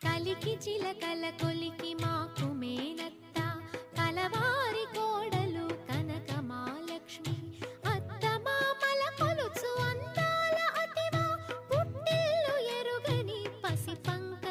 కలికి చిలకల కొలికి మాకు మేనత్త కలవారి కోడలు కనక మహాలక్ష్మి అత్త మామల కొలుచు అందాల అతివా పుట్టిల్లు ఎరుగని పసి పంక